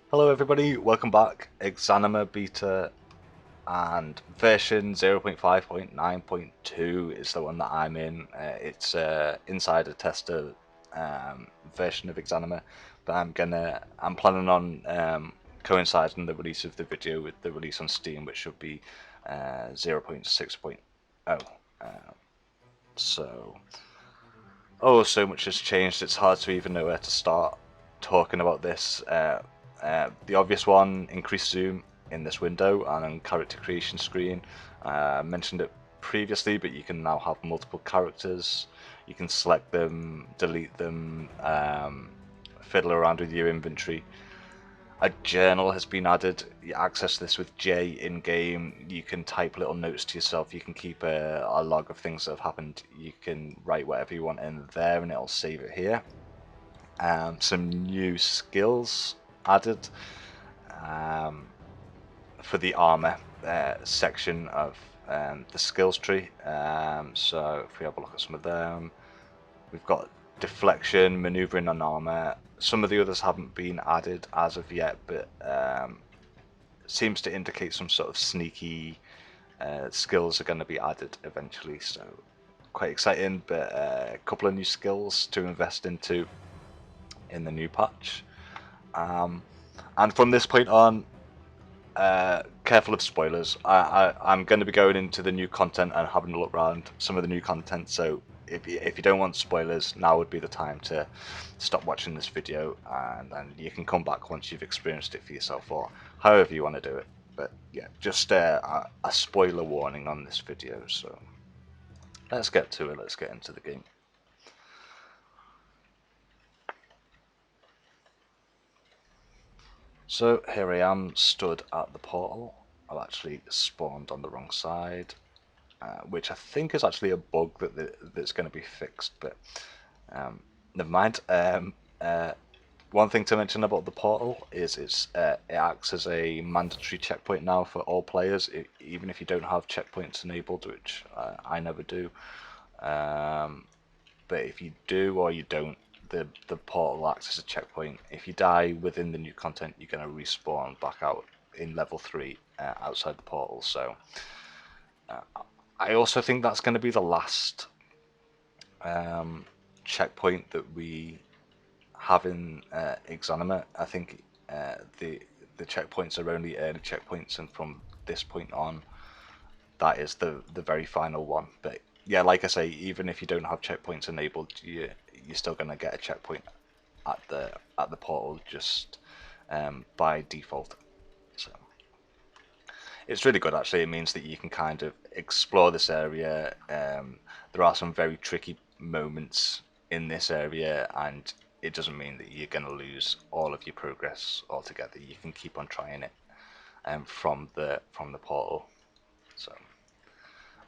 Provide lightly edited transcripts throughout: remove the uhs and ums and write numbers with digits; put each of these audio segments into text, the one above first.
Hello everybody, welcome back. Exanima beta and version 0.5.9.2 is the one that I'm in. It's insider tester version of Exanima, but I'm planning on coinciding the release of the video with the release on Steam, which should be 0.6.0. So so much has changed. It's hard to even know where to start talking about this. The obvious one: increased zoom in this window and on character creation screen. I mentioned it previously, but you can now have multiple characters. You can select them, delete them, fiddle around with your inventory. A journal has been added. You access this with J in game. You can type little notes to yourself. You can keep a log of things that have happened. You can write whatever you want in there and it'll save it here. Some new skills added for the armor section of the skills tree. So if we have a look at some of them, we've got deflection, maneuvering on armor. Some of the others haven't been added as of yet, but seems to indicate some sort of sneaky skills are going to be added eventually. So quite exciting, but a couple of new skills to invest into in the new patch. And from this point on, careful of spoilers. I'm going to be going into the new content and having a look around some of the new content. So if you don't want spoilers, now would be the time to stop watching this video, and then you can come back once you've experienced it for yourself, or however you want to do it. But yeah, just a spoiler warning on this video. So let's get to it. Let's get into the game. So here I am, stood at the portal. I've actually spawned on the wrong side, which I think is actually a bug that's going to be fixed, but never mind. One thing to mention about the portal is it acts as a mandatory checkpoint now for all players, even if you don't have checkpoints enabled, which I never do. But if you do or you don't, the portal acts as a checkpoint. If you die within the new content, you're going to respawn back out in level 3 outside the portal. So I also think that's going to be the last checkpoint that we have in Exanima. I think the checkpoints are only early checkpoints, and from this point on, that is the very final one. But yeah, like I say, even if you don't have checkpoints enabled, you're still gonna get a checkpoint at the portal just by default. So it's really good actually. It means that you can kind of explore this area. There are some very tricky moments in this area, and it doesn't mean that you're going to lose all of your progress altogether. You can keep on trying it from the portal. So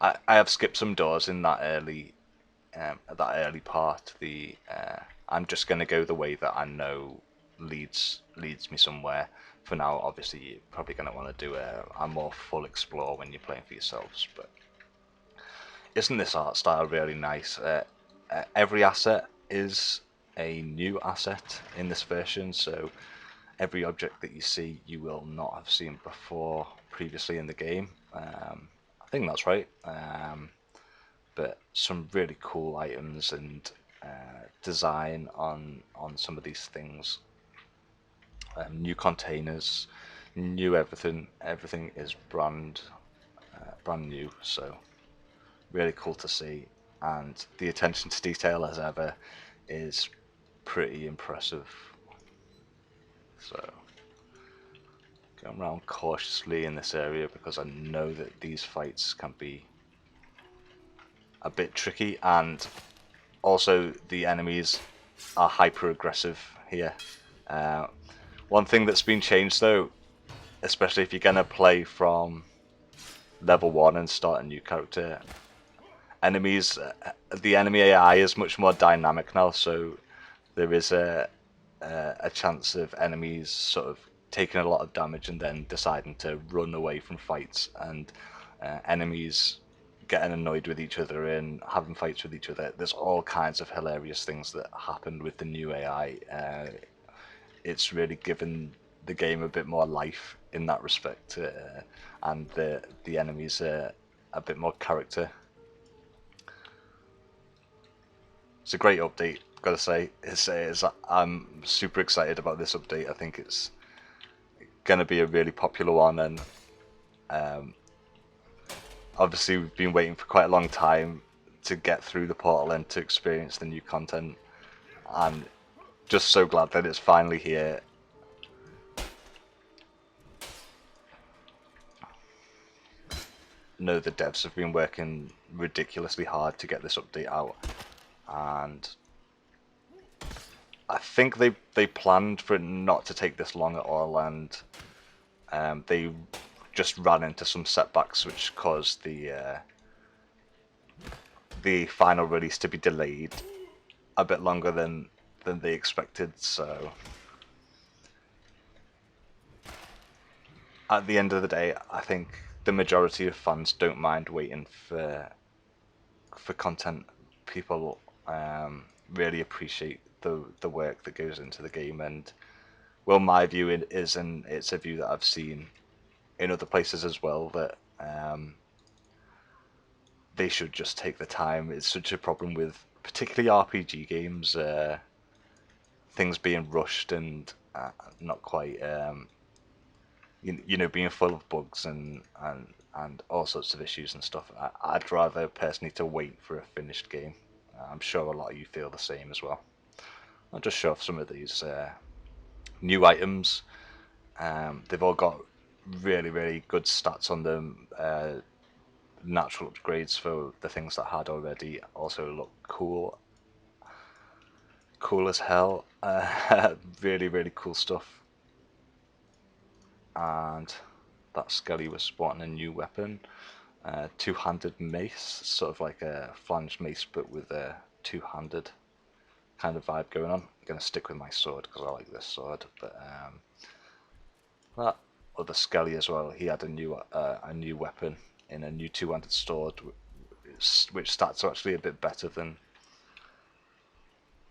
I have skipped some doors in that early part. I'm just going to go the way that I know leads me somewhere. For now, obviously, you're probably going to want to do a more full explore when you're playing for yourselves. But isn't this art style really nice? Every asset is a new asset in this version, so every object that you see you will not have seen before previously in the game. I think that's right. But some really cool items and design on some of these things. New containers, new everything. Everything is brand new. So really cool to see, and the attention to detail as ever is pretty impressive. So going around cautiously in this area because I know that these fights can be a bit tricky, and also the enemies are hyper aggressive here. One thing that's been changed though, especially if you're gonna play from level 1 and start a new character, the enemy AI is much more dynamic now, so there is a chance of enemies sort of taking a lot of damage and then deciding to run away from fights, and enemies getting annoyed with each other and having fights with each other. There's all kinds of hilarious things that happened with the new AI. It's really given the game a bit more life in that respect, and the enemies a bit more character. It's a great update, gotta say. I'm super excited about this update. I think it's gonna be a really popular one, and um, obviously we've been waiting for quite a long time to get through the portal and to experience the new content, and just so glad that it's finally here. Know the devs have been working ridiculously hard to get this update out, and I think they planned for it not to take this long at all, and they just ran into some setbacks which caused the final release to be delayed a bit longer than they expected. So at the end of the day, I think the majority of fans don't mind waiting for content. People really appreciate the work that goes into the game, and well, my view is, and it's a view that I've seen in other places as well, that they should just take the time. It's such a problem with particularly RPG games, things being rushed and not quite, you know, being full of bugs and all sorts of issues and stuff. I'd rather personally to wait for a finished game. I'm sure a lot of you feel the same as well. I'll just show off some of these new items. They've all got really good stats on them. Natural upgrades for the things that had already also look cool as hell. Really cool stuff. And that Skelly was spotting a new weapon, two-handed mace, sort of like a flanged mace but with a two-handed kind of vibe going on. I'm gonna stick with my sword because I like this sword, but that other Skelly as well, he had a new weapon in a new two-handed sword, which stats are actually a bit better than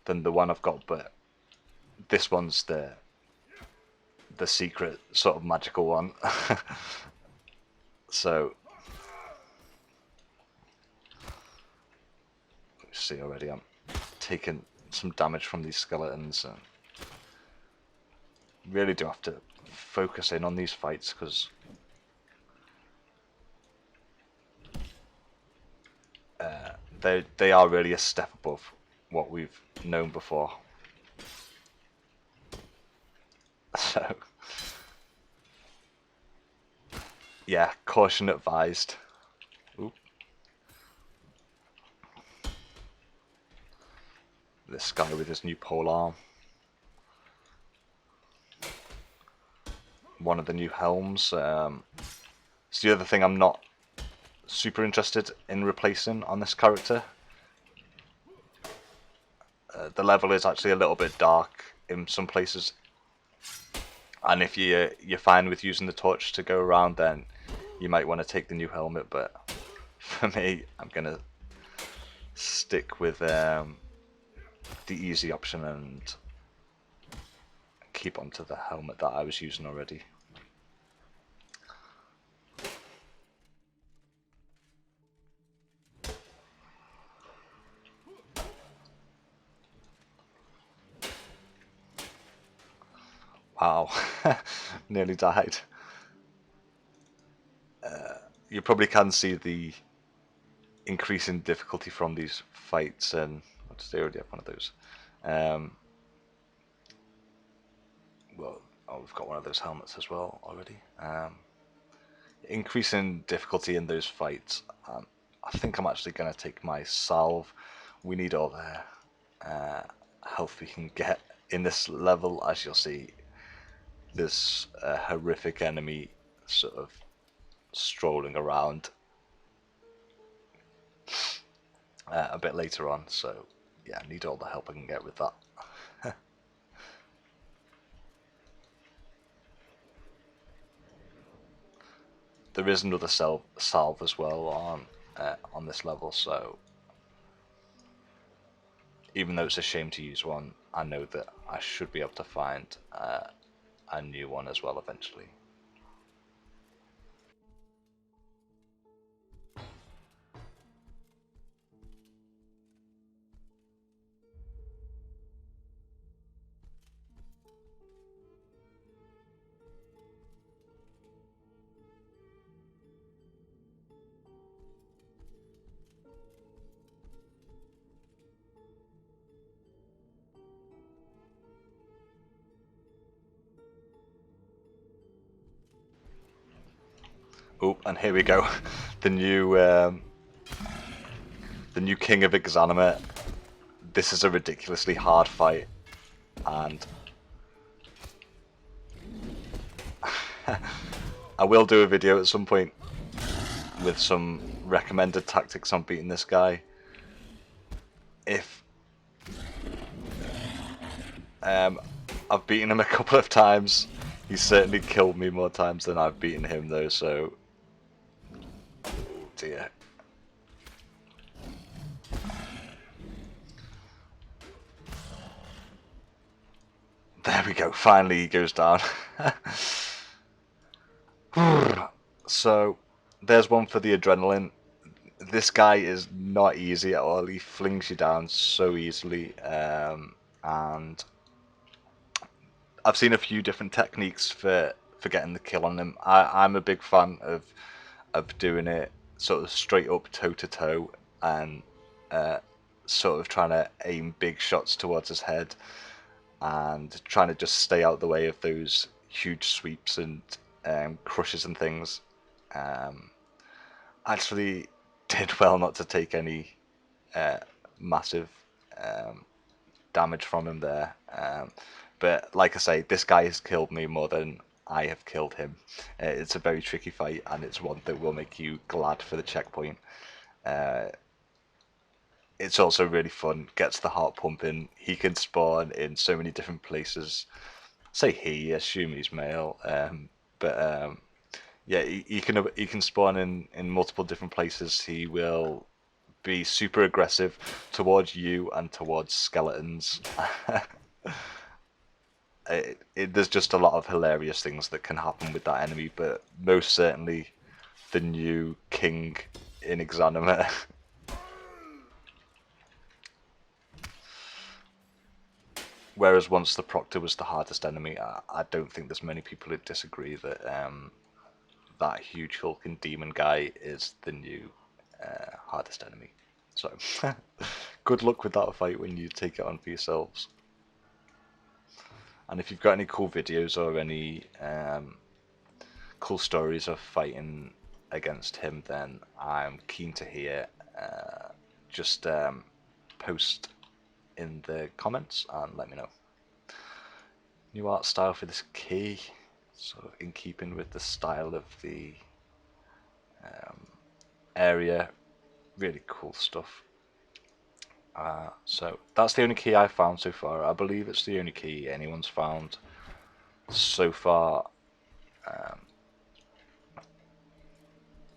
the one I've got, but this one's the secret sort of magical one. So you see already I'm taking some damage from these skeletons, and really do have to focus in on these fights because they are really a step above what we've known before. So yeah, caution advised. Oop. This guy with his new pole arm. One of the new helms. It's the other thing I'm not super interested in replacing on this character. The level is actually a little bit dark in some places, and if you're fine with using the torch to go around, then you might want to take the new helmet. But for me, I'm gonna stick with the easy option and keep onto the helmet that I was using already. Wow, nearly died. You probably can see the increasing difficulty from these fights, and they already have one of those. Well, oh, we've got one of those helmets as well already. Increasing difficulty in those fights. I think I'm actually going to take my salve. We need all the health we can get in this level. As you'll see, this horrific enemy sort of strolling around a bit later on. So yeah, I need all the help I can get with that. There is another salve as well on this level, so even though it's a shame to use one, I know that I should be able to find a new one as well eventually. Oh, and here we go. The new King of Exanima. This is a ridiculously hard fight, and I will do a video at some point with some recommended tactics on beating this guy. If I've beaten him a couple of times, he's certainly killed me more times than I've beaten him though, so oh dear. There we go, finally he goes down. So there's one for the adrenaline. This guy is not easy at all. He flings you down so easily, and I've seen a few different techniques for getting the kill on him. I'm a big fan of doing it sort of straight up toe to toe and sort of trying to aim big shots towards his head and trying to just stay out the way of those huge sweeps and crushes and things. Actually did well not to take any massive damage from him there. But like I say, this guy has killed me more than I have killed him. It's a very tricky fight, and it's one that will make you glad for the checkpoint. It's also really fun, gets the heart pumping. He can spawn in so many different places. Say he, assume he's male. But yeah, he can spawn in multiple different places. He will be super aggressive towards you and towards skeletons. There's just a lot of hilarious things that can happen with that enemy, but most certainly the new king in Exanima. Whereas once the Proctor was the hardest enemy, I don't think there's many people who disagree that that huge hulking demon guy is the new hardest enemy. So good luck with that fight when you take it on for yourselves. And if you've got any cool videos or any cool stories of fighting against him, then I'm keen to hear. Just post in the comments and let me know. New art style for this key, sort of in keeping with the style of the area. Really cool stuff. So that's the only key I've found so far. I believe it's the only key anyone's found so far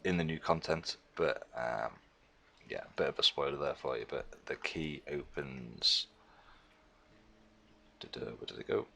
in the new content. But yeah, a bit of a spoiler there for you. But the key opens. Where did it go?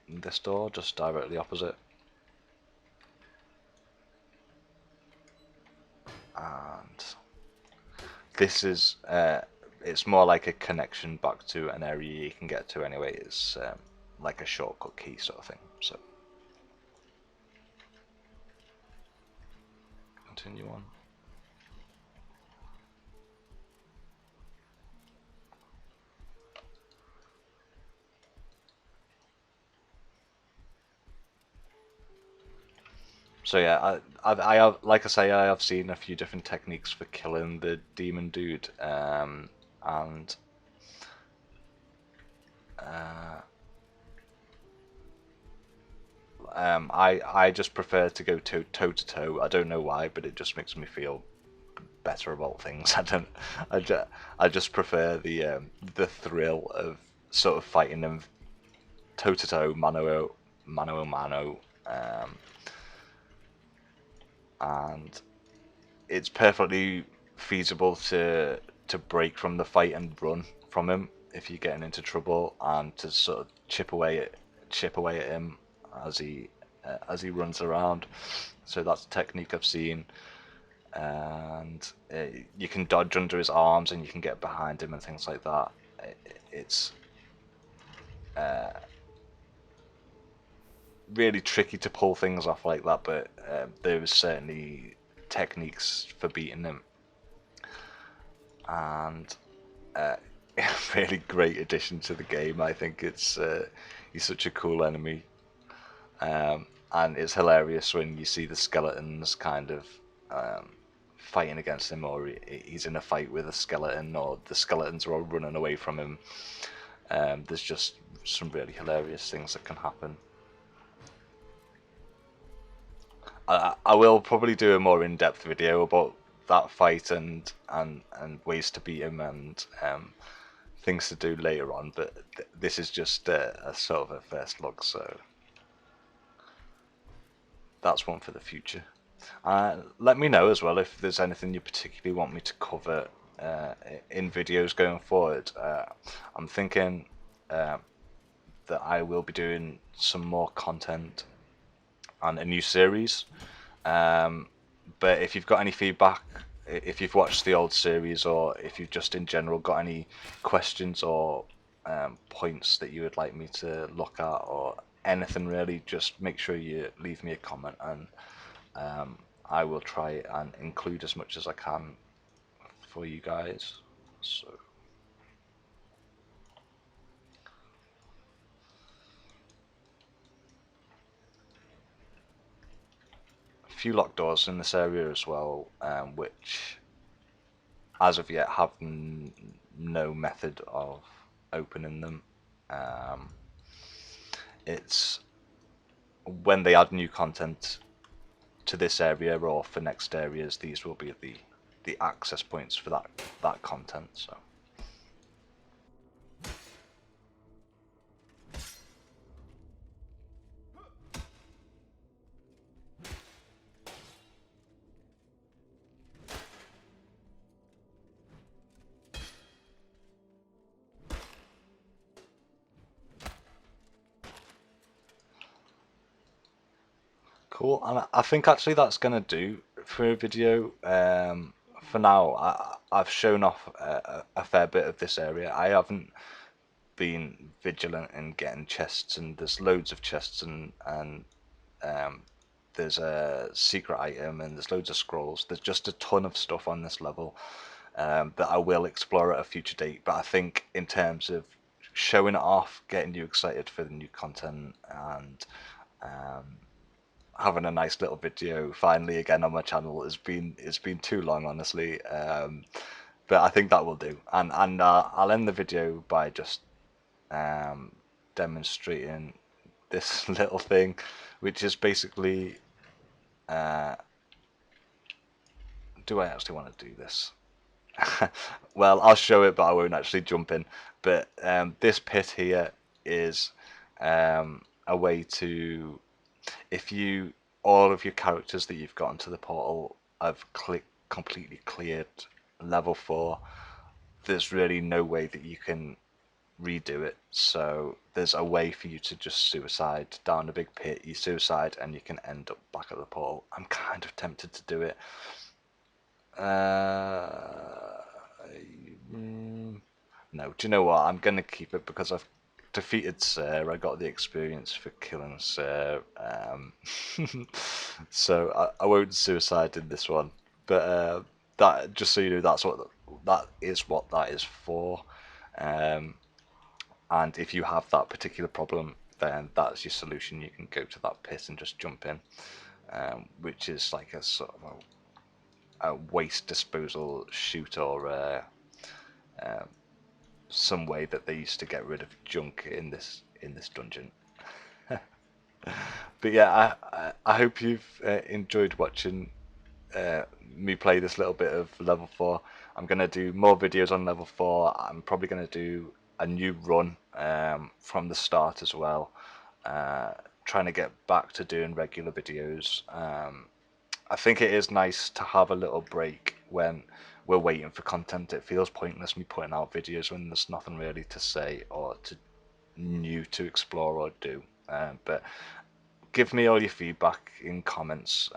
This door, just directly opposite. And this is it's more like a connection back to an area you can get to anyway. It's like a shortcut key sort of thing. So continue on. So yeah, I have, like I say, I have seen a few different techniques for killing the demon dude, and I just prefer to go toe to toe. I don't know why, but it just makes me feel better about things. I just prefer the thrill of sort of fighting them toe to toe, mano a mano, and it's perfectly feasible to break from the fight and run from him if you're getting into trouble, and to sort of chip away at chip away at him as he runs around. So that's a technique I've seen, and you can dodge under his arms and you can get behind him and things like that. It's really tricky to pull things off like that, but there is certainly techniques for beating him, and a really great addition to the game. I think it's he's such a cool enemy, and it's hilarious when you see the skeletons kind of fighting against him, or he's in a fight with a skeleton, or the skeletons are all running away from him. There's just some really hilarious things that can happen. I will probably do a more in-depth video about that fight and ways to beat him and things to do later on, but this is just a sort of a first look, so that's one for the future. Let me know as well if there's anything you particularly want me to cover in videos going forward. I'm thinking that I will be doing some more content on a new series. But if you've got any feedback, if you've watched the old series, or if you've just in general got any questions or points that you would like me to look at, or anything really, just make sure you leave me a comment, and I will try and include as much as I can for you guys. So a few locked doors in this area as well, which as of yet have no method of opening them. It's when they add new content to this area or for next areas, these will be the access points for that content. So cool, and I think actually that's gonna do for a video. For now, I've shown off a fair bit of this area. I haven't been vigilant in getting chests, and there's loads of chests, and there's a secret item, and there's loads of scrolls. There's just a ton of stuff on this level that I will explore at a future date. But I think in terms of showing it off, getting you excited for the new content, and having a nice little video finally again on my channel, it's been too long, honestly. But I think that will do, and I'll end the video by just demonstrating this little thing, which is basically do I actually want to do this? Well, I'll show it, but I won't actually jump in. But this pit here is a way to, if you, all of your characters that you've got into the portal have completely cleared level 4, there's really no way that you can redo it. So there's a way for you to just suicide down a big pit. You suicide and you can end up back at the portal. I'm kind of tempted to do it. No, do you know what? I'm gonna keep it because I've defeated Sir. I got the experience for killing Sir. So I won't suicide in this one. But that, just so you know, that is what that is for. And if you have that particular problem, then that's your solution. You can go to that pit and just jump in, which is like a sort of a waste disposal chute, or some way that they used to get rid of junk in this dungeon. But yeah, I hope you've enjoyed watching me play this little bit of level 4. I'm gonna do more videos on level 4. I'm probably gonna do a new run from the start as well, trying to get back to doing regular videos. I think it is nice to have a little break when we're waiting for content. It feels pointless me putting out videos when there's nothing really to say or to new to explore or do. But give me all your feedback in comments.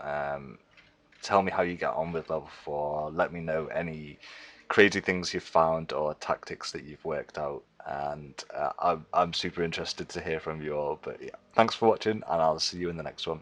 Tell me how you get on with level 4. Let me know any crazy things you've found or tactics that you've worked out. And I'm super interested to hear from you all. But yeah, thanks for watching, and I'll see you in the next one.